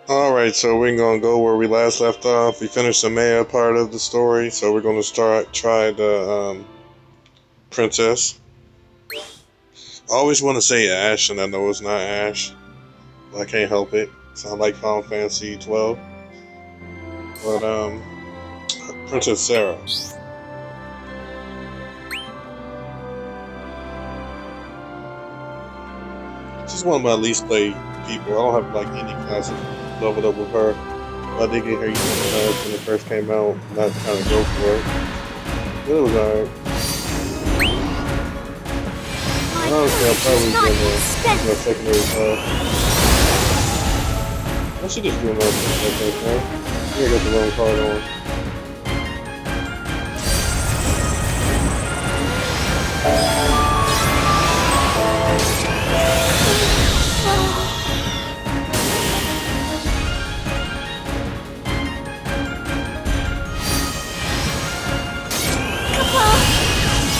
Alright, so we're gonna go where we last left off. We finished the Maya part of the story, so we're gonna try the princess. I always want to say Ash, and I know it's not Ash, but I can't help it. Sound like Final Fantasy 12. But Princess Sarah. She's one of my least played people. I don't have like any classic leveled up with her. But I did get her used when it first came out. Not trying to go for it. But it was alright. Honestly, I'm probably gonna secondary class. I should just do another thing, right? I think I got the wrong card on.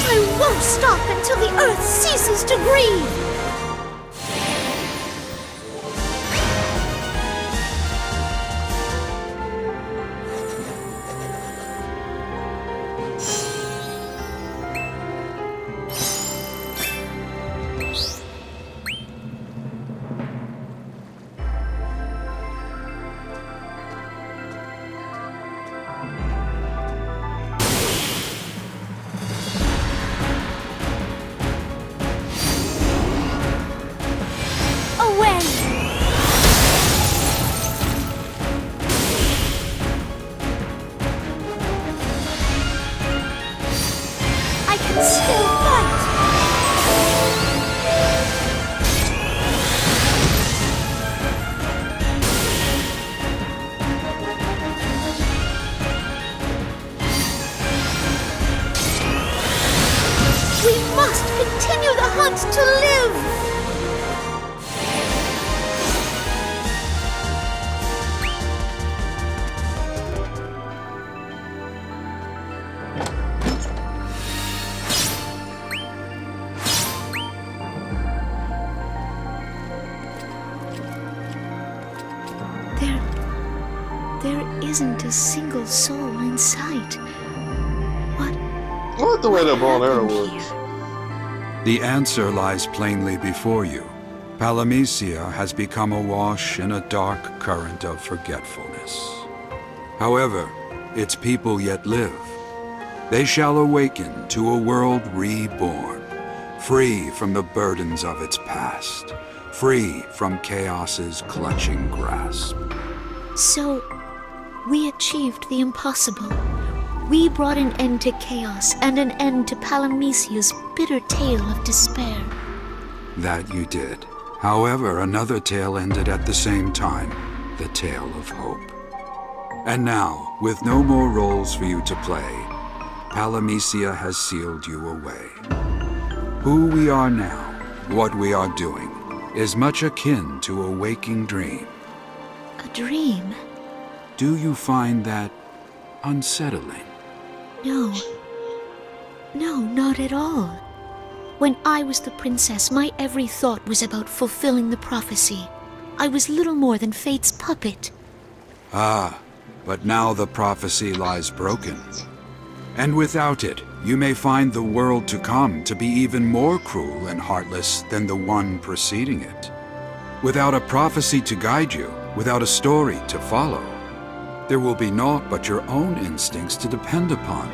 I won't stop until the earth ceases to grieve! To live! There isn't a single soul in sight. What the way that ball arrow works? The answer lies plainly before you. Palamisia has become awash in a dark current of forgetfulness. However, its people yet live. They shall awaken to a world reborn, free from the burdens of its past, free from chaos's clutching grasp. So, we achieved the impossible. We brought an end to chaos and an end to Palamisia's bitter tale of despair. That you did. However, another tale ended at the same time, the tale of hope. And now, with no more roles for you to play, Palamisia has sealed you away. Who we are now, what we are doing, is much akin to a waking dream. A dream? Do you find that unsettling? No, not at all. When I was the princess, my every thought was about fulfilling the prophecy. I was little more than fate's puppet. Ah, but now the prophecy lies broken. And without it, you may find the world to come to be even more cruel and heartless than the one preceding it. Without a prophecy to guide you, without a story to follow, there will be naught but your own instincts to depend upon.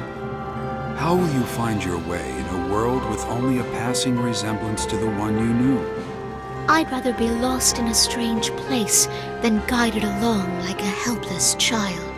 How will you find your way in a world with only a passing resemblance to the one you knew? I'd rather be lost in a strange place than guided along like a helpless child.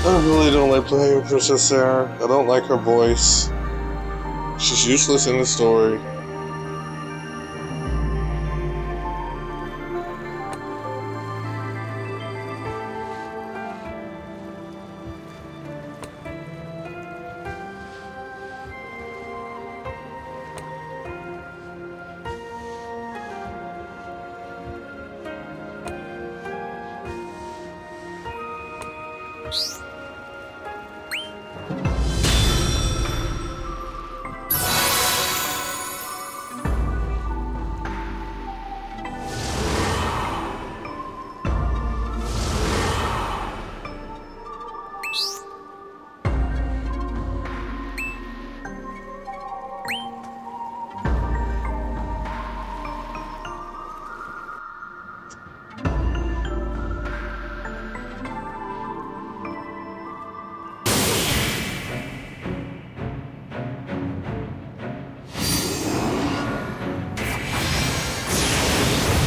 I really don't like playing with Princess Sarah. I don't like her voice. She's useless in the story.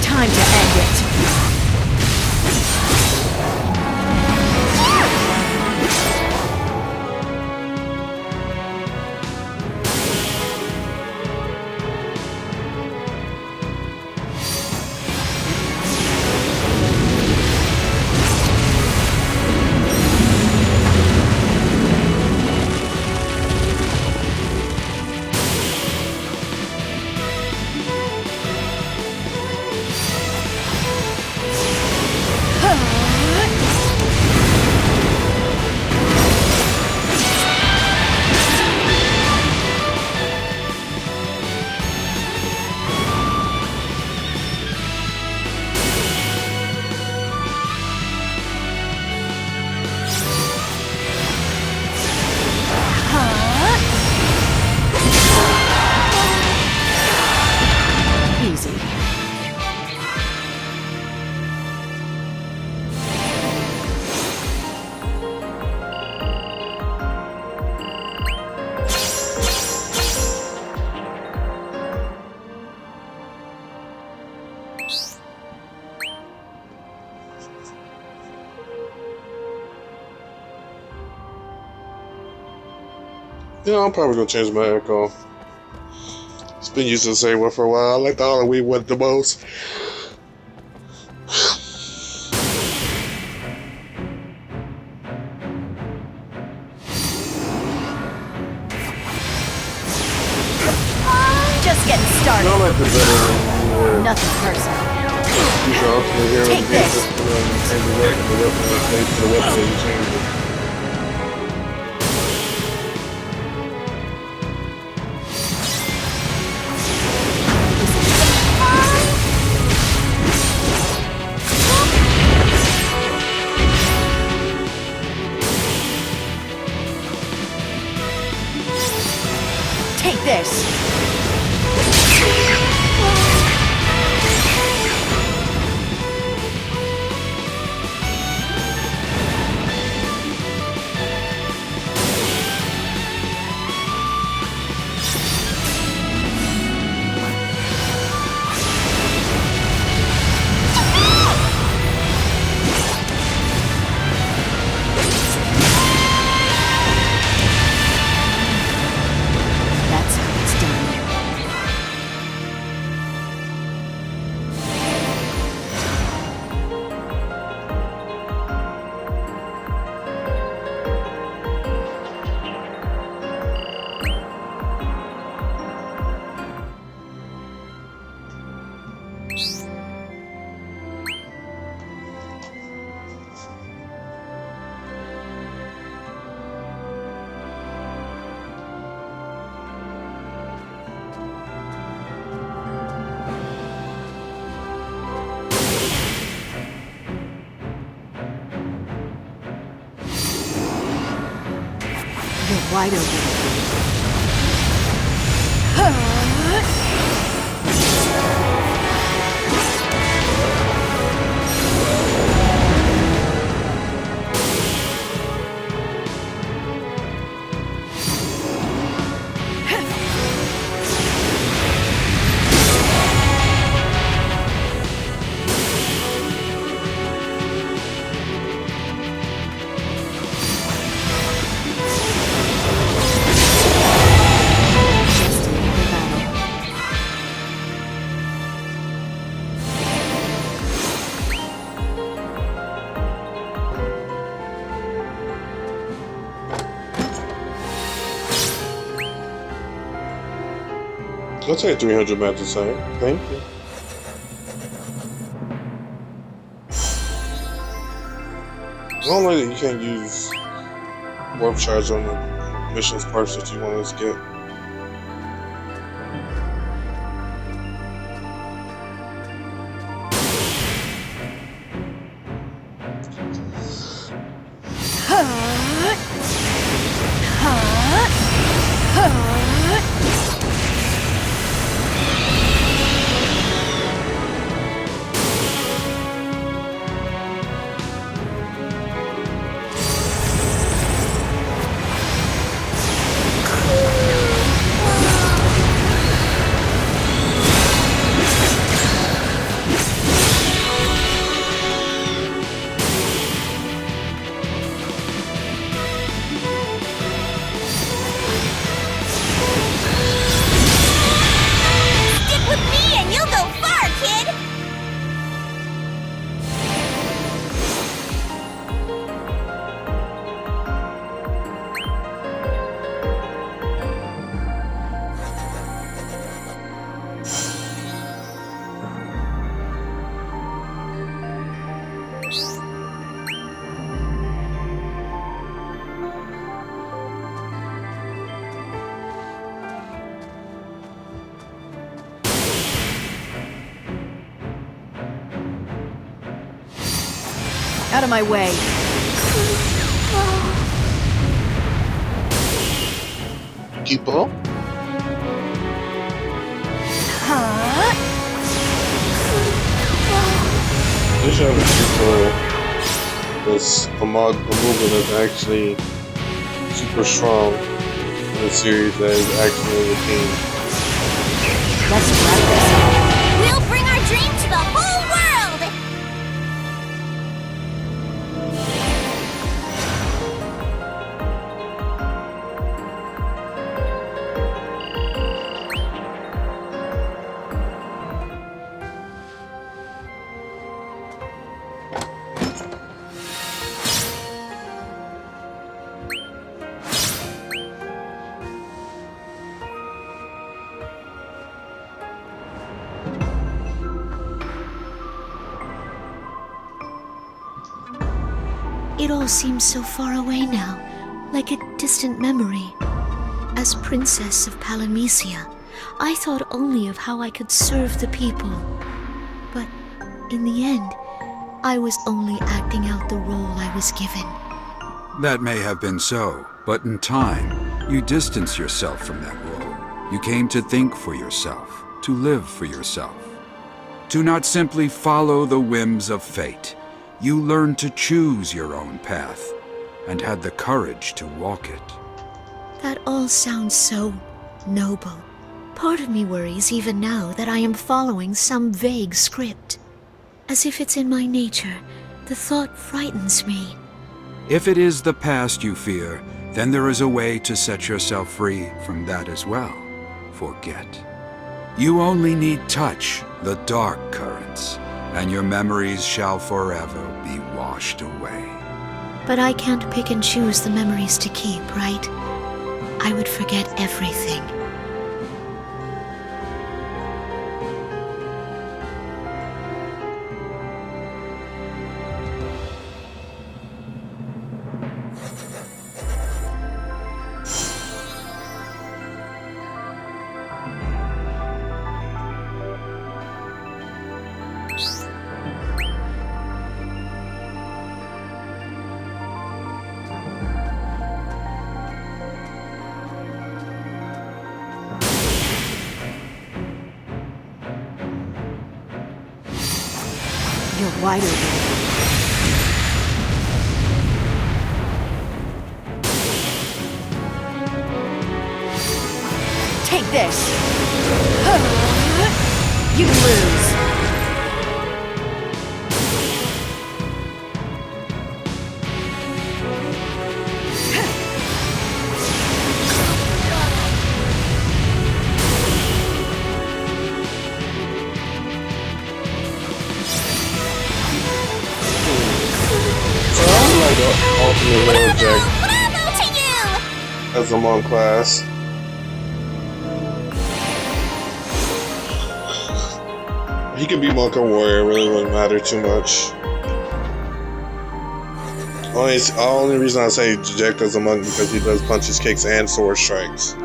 Time to end it. Easy. Yeah, I'm probably gonna change my echo. It's been using the same one for a while. I like the Halloween one the most. Just getting I started. like the better Nothing personal. you should also hear Take it this. just change the weapon, the weapon, the weapon, you change it. Take this. That's how it's done. You're wide open. I'll take 300 magnesite. Thank you. I don't like that you can't use warp shards on the missions parts that you want to get. Out of my way. Keep up. This show is super. This Mobuis is actually super strong in the series that is actually in the team. Let's wrap this up. We'll bring our dream to the whole world! It all seems so far away now, like a distant memory. As Princess of Palamecia, I thought only of how I could serve the people. But in the end, I was only acting out the role I was given. That may have been so, but in time, you distance yourself from that role. You came to think for yourself, to live for yourself. To not simply follow the whims of fate. You learned to choose your own path, and had the courage to walk it. That all sounds so noble. Part of me worries even now that I am following some vague script. As if it's in my nature, the thought frightens me. If it is the past you fear, then there is a way to set yourself free from that as well. Forget. You only need touch the dark currents, and your memories shall forever be washed away. But I can't pick and choose the memories to keep, right? I would forget everything. You're wide open. Take this! You lose! Ultimate Lord Jack Bravo to you! as I'm on class. He could be Monk or Warrior, it really wouldn't matter too much. Only reason I say Jejecta's a monk because he does punches, kicks, and sword strikes.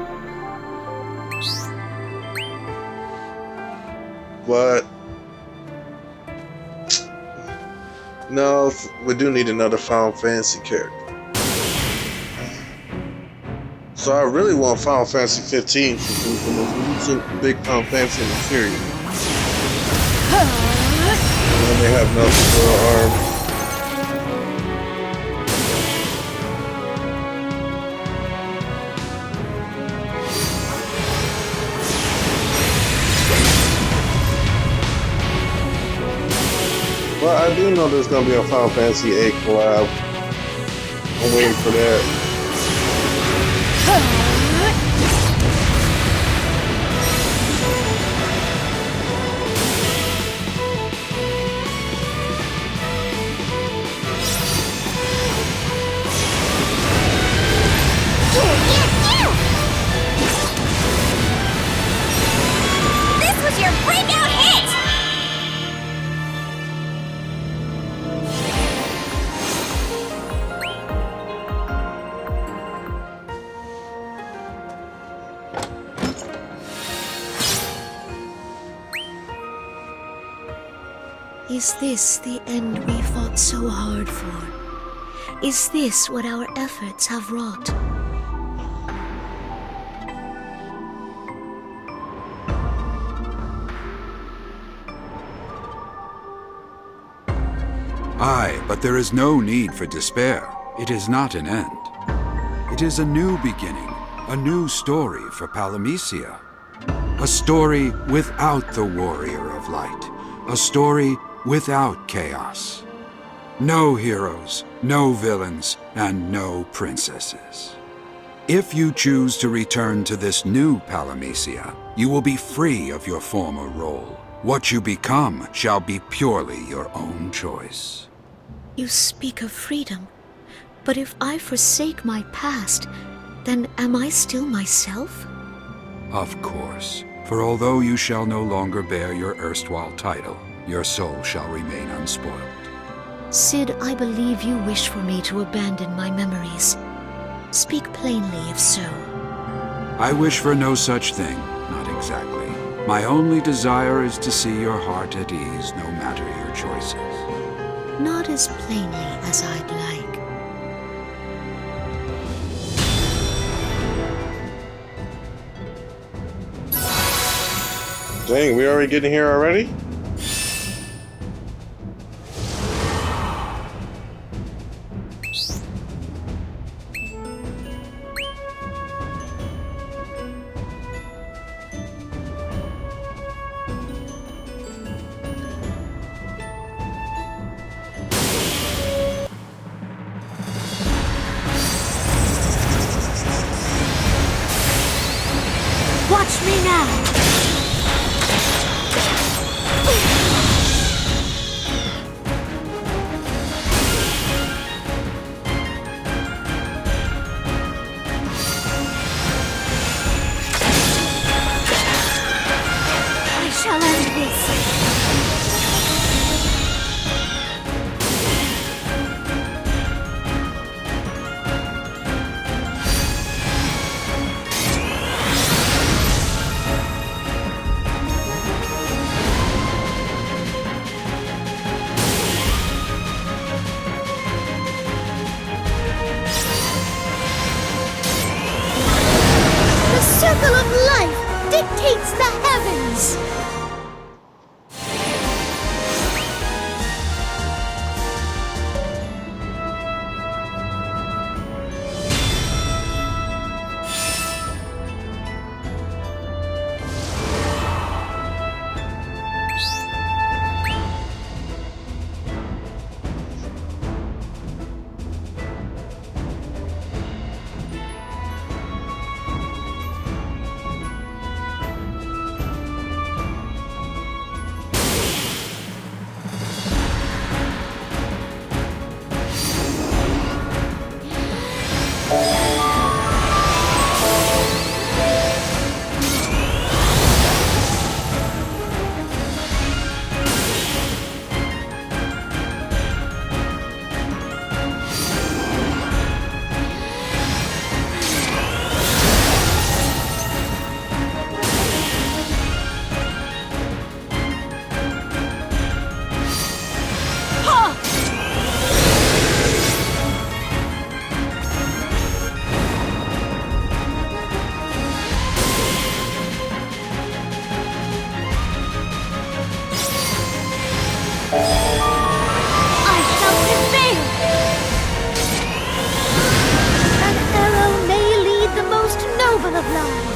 But no, we do need another Final Fantasy character. So I really want Final Fantasy 15 since it's the most recent big Final Fantasy in the series. And then they have nothing for an arm. But I do know there's gonna be a Final Fantasy 8 collab. I'm waiting for that. This was your breakout hit! Is this the end we fought so hard for? Is this what our efforts have wrought? Aye, but there is no need for despair. It is not an end. It is a new beginning, a new story for Palamisia. A story without the Warrior of Light. A story without chaos. No heroes, no villains, and no princesses. If you choose to return to this new Palamisia, you will be free of your former role. What you become shall be purely your own choice. You speak of freedom, but if I forsake my past, then am I still myself? Of course, for although you shall no longer bear your erstwhile title, your soul shall remain unspoiled. Cid, I believe you wish for me to abandon my memories. Speak plainly if so. I wish for no such thing, not exactly. My only desire is to see your heart at ease, no matter your choices. Not as plainly as I'd like. Dang, we already getting here already? Watch me now!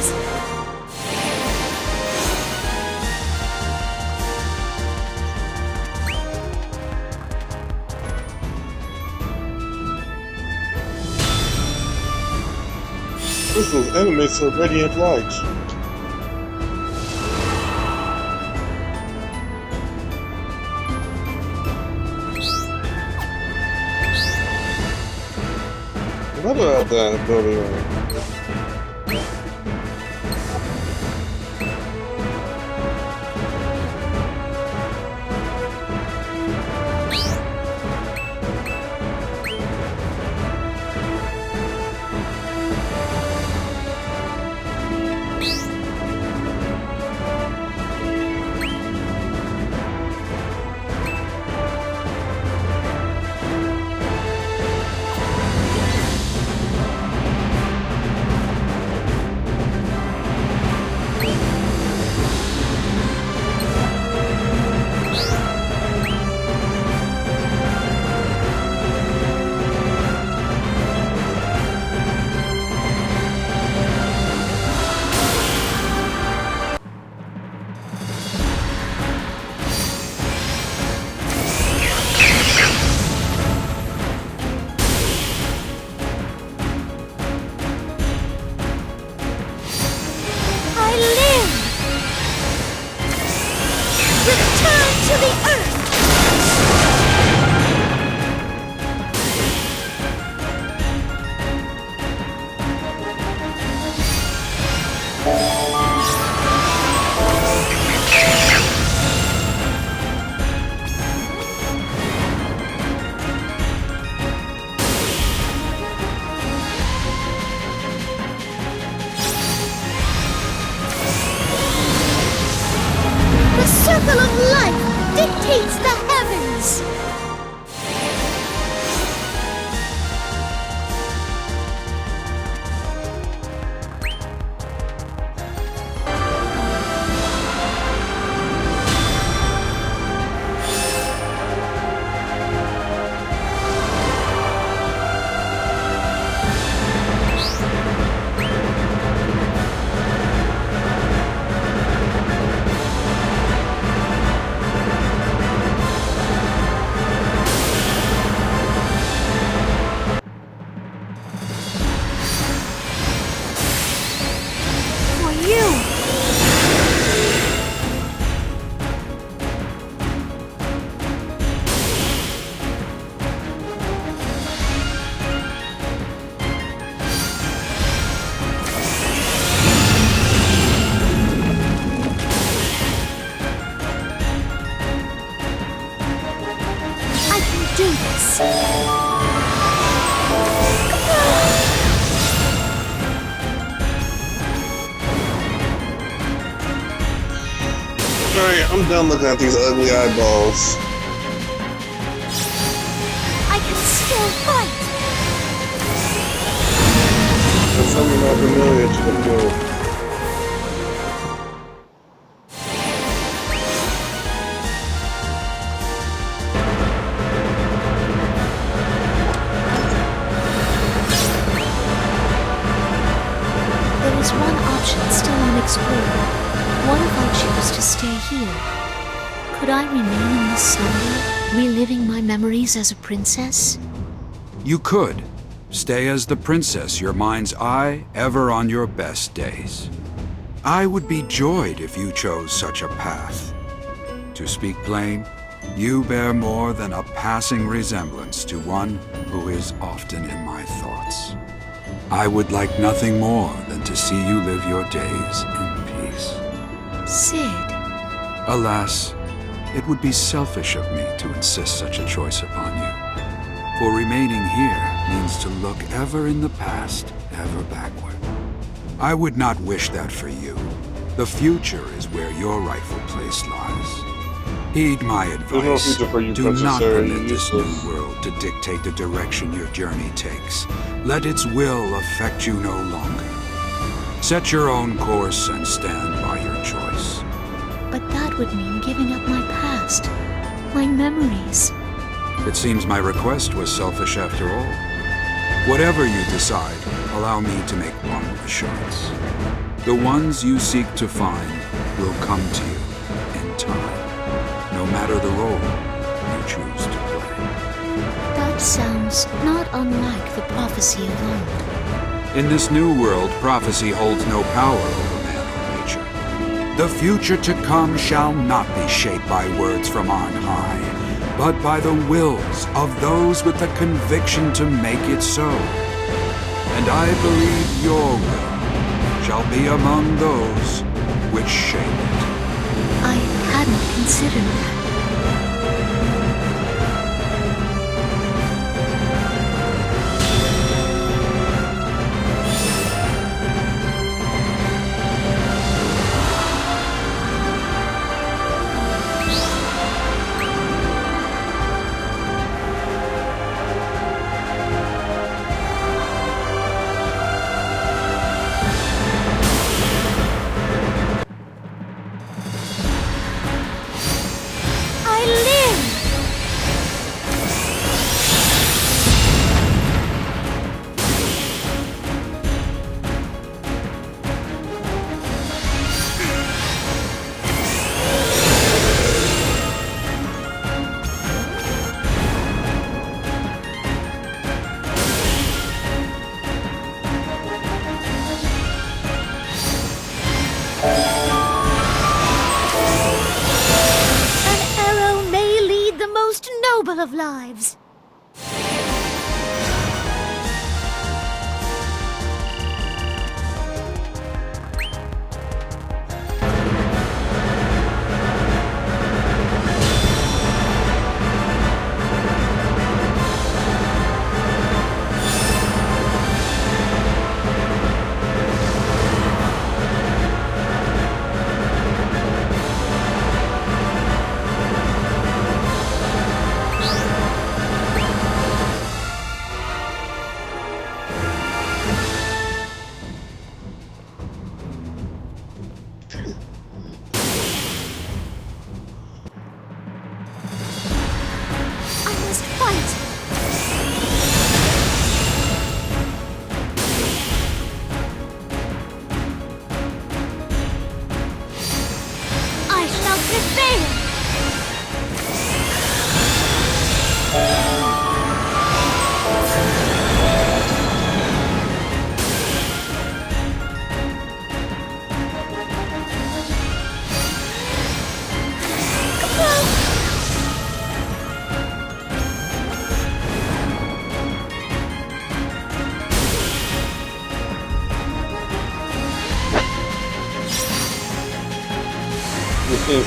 crystals. Crystals animates a radiant light. Why do I have that ability on? I live! Return to the earth! The circle of life dictates the heavens! For you! I can do this! Alright, I'm done looking at these ugly eyeballs. I can still fight! There's something not familiar to the move. There is one option still unexplored. What if I choose to stay here? Could I remain in this slumber, reliving my memories as a princess? You could. Stay as the princess, your mind's eye, ever on your best days. I would be joyed if you chose such a path. To speak plain, you bear more than a passing resemblance to one who is often in my thoughts. I would like nothing more than to see you live your days in peace. Sid, Alas, it would be selfish of me to insist such a choice upon you. For remaining here means to look ever in the past, ever backward. I would not wish that for you. The future is where your rightful place lies. Heed my There's no advice. future for you, Do Princess not Sarah. permit You're this useless. new world to dictate the direction your journey takes. Let its will affect you no longer. Set your own course and stand by your choice. but that would mean giving up my past, my memories. It seems my request was selfish after all. Whatever you decide, allow me to make one assurance. The ones you seek to find will come to you in time, no matter the role you choose to play. That sounds not unlike the prophecy of old. In this new world, prophecy holds no power over man or nature. The future to come shall not be shaped by words from on high, but by the wills of those with the conviction to make it so. And I believe your will shall be among those which shape it. I hadn't considered that. Of lives.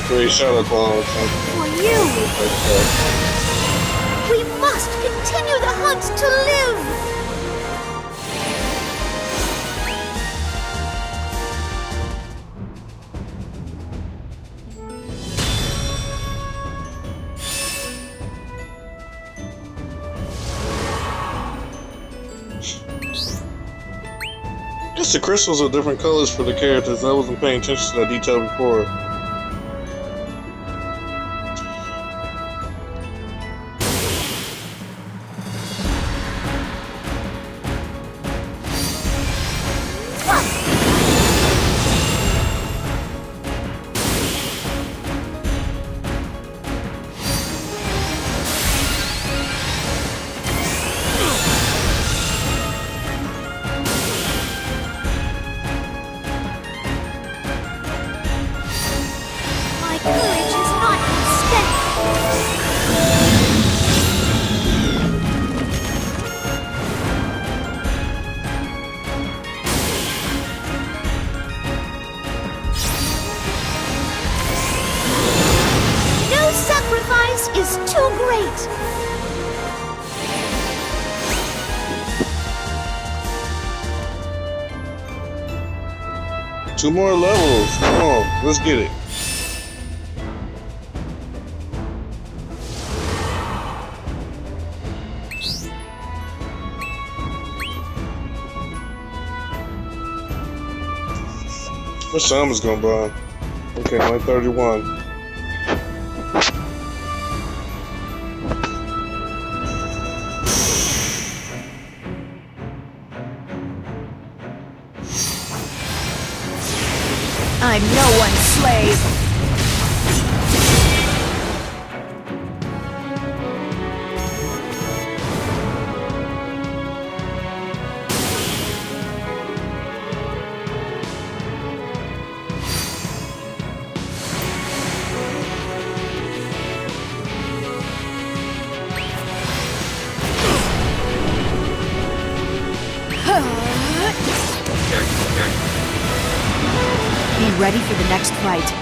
Three shadow clones. For you! We must continue the hunt to live! Guess the crystals are different colors for the characters. I wasn't paying attention to that detail before. Is too great. 2 more levels. Come on, let's get it. What time is going by? Okay, 1:31. am no one's slave! Be ready for the next fight.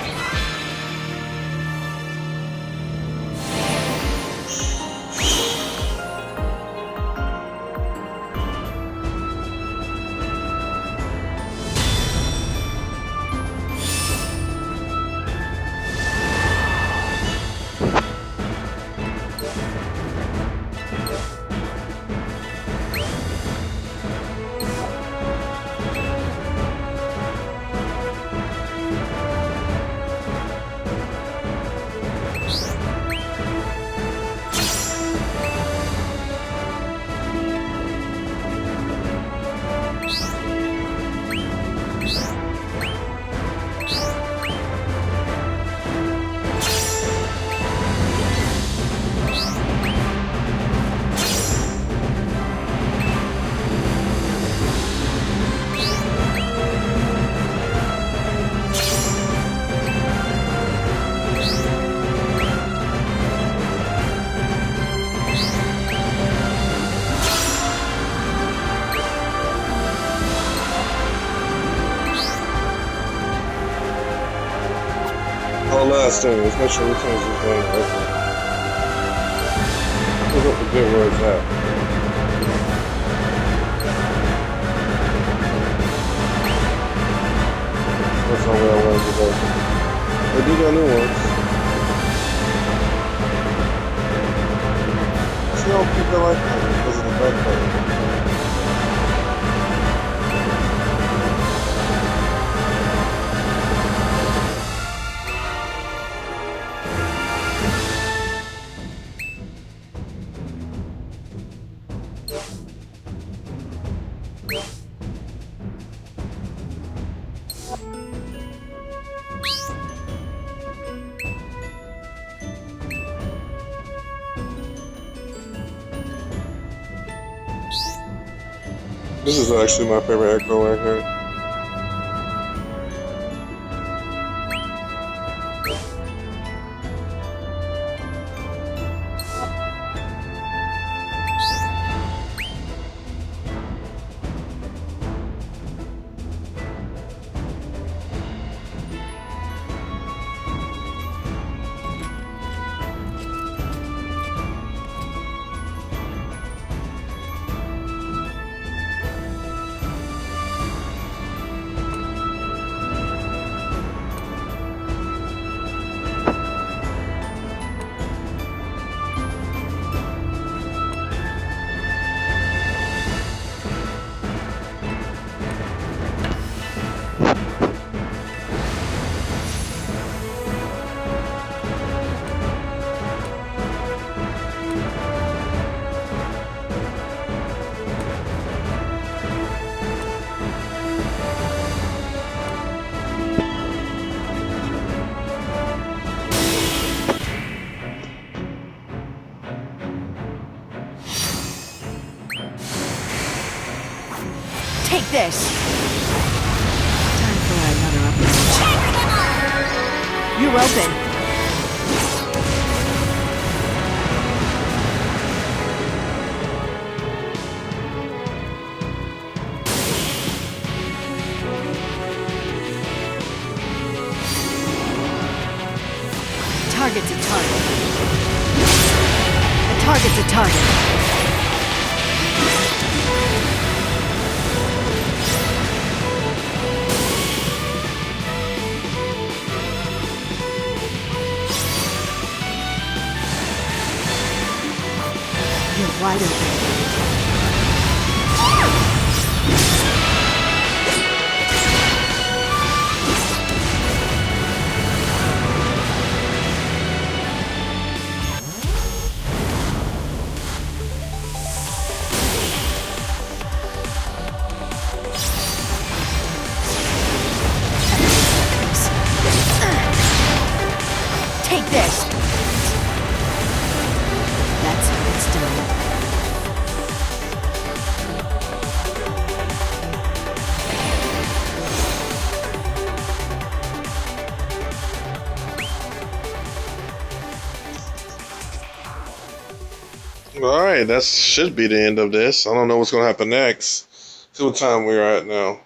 One last thing, let's make sure we change this thing over. Look up the good words at. That's not where I wanted to go. They do got new ones. See how people like that because of the back part. This is actually my favorite echo right here. Take this! Time for another approach. You're open. Target's a target. A target's a target. Wide open. Alright, that should be the end of this. I don't know what's gonna happen next. See what time we're at now.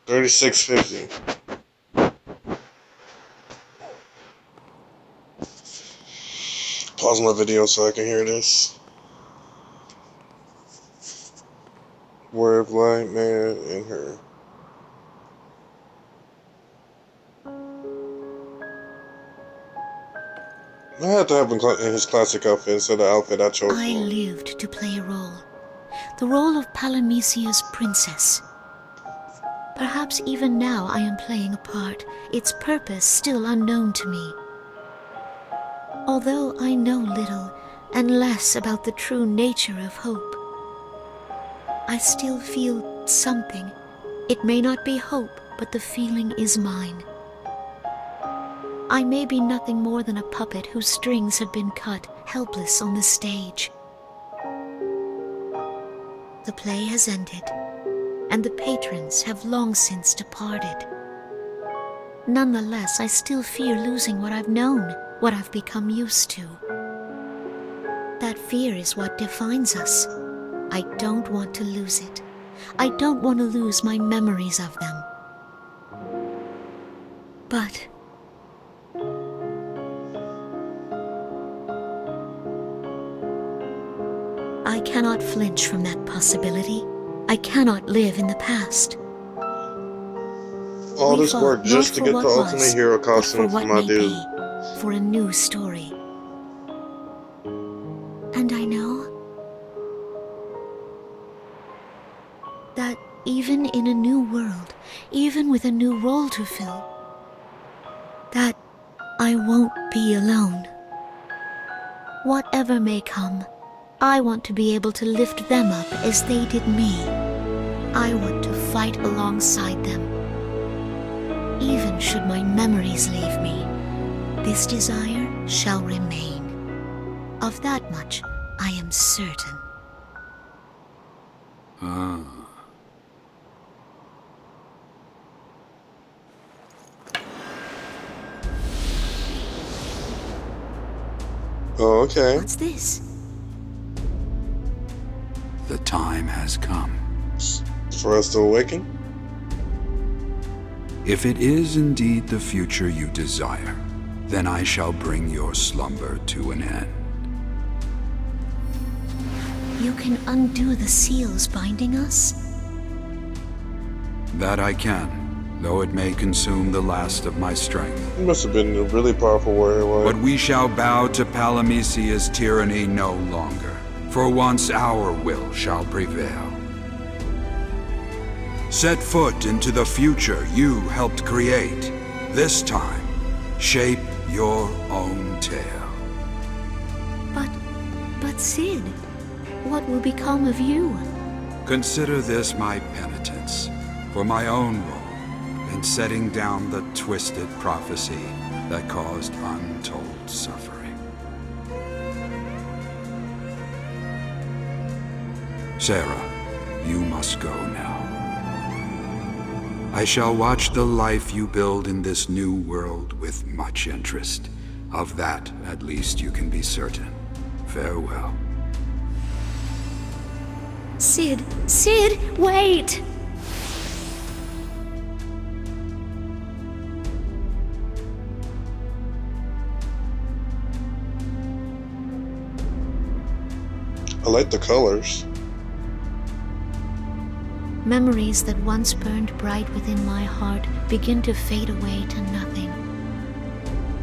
36:50. Pause my video so I can hear this. Word blind man and her. I had to have him in his classic outfit instead of the outfit I chose. I lived to play a role. The role of Palamisia's princess. Perhaps even now I am playing a part, its purpose still unknown to me. Although I know little and less about the true nature of hope, I still feel something. It may not be hope, but the feeling is mine. I may be nothing more than a puppet whose strings have been cut, helpless on the stage. The play has ended, and the patrons have long since departed. Nonetheless, I still fear losing what I've known, what I've become used to. That fear is what defines us. I don't want to lose it. I don't want to lose my memories of them. But I cannot flinch from that possibility. I cannot live in the past. All We this fought work just to not get for the what ultimate was, hero but costume for for what my may dude. be, for a new story. And I know that even in a new world, even with a new role to fill, that I won't be alone. Whatever may come, I want to be able to lift them up as they did me. I want to fight alongside them. Even should my memories leave me, this desire shall remain. Of that much I am certain. Oh, okay. What's this? The time has come. For us to awaken? If it is indeed the future you desire, then I shall bring your slumber to an end. You can undo the seals binding us? That I can, though it may consume the last of my strength. He must have been a really powerful warrior. But we shall bow to Palamisia's tyranny no longer, for once our will shall prevail. Set foot into the future you helped create. This time, shape your own tale. But Sid, what will become of you? Consider this my penitence for my own role in setting down the twisted prophecy that caused untold suffering. Sarah, you must go now. I shall watch the life you build in this new world with much interest. Of that, at least, you can be certain. Farewell. Sid, wait! I like the colors. Memories that once burned bright within my heart begin to fade away to nothing.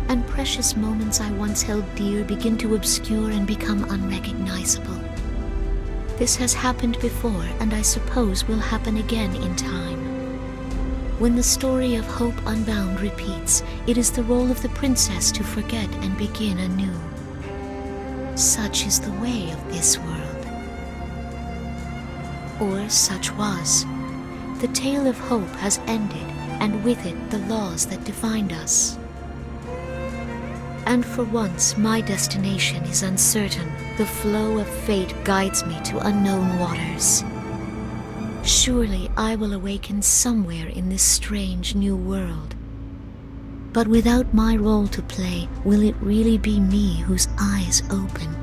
And precious moments I once held dear begin to obscure and become unrecognizable. This has happened before, and I suppose will happen again in time. When the story of Hope Unbound repeats, it is the role of the princess to forget and begin anew. Such is the way of this world. Or such was. The tale of hope has ended, and with it the laws that defined us. And for once my destination is uncertain. The flow of fate guides me to unknown waters. Surely I will awaken somewhere in this strange new world. But without my role to play, will it really be me whose eyes open?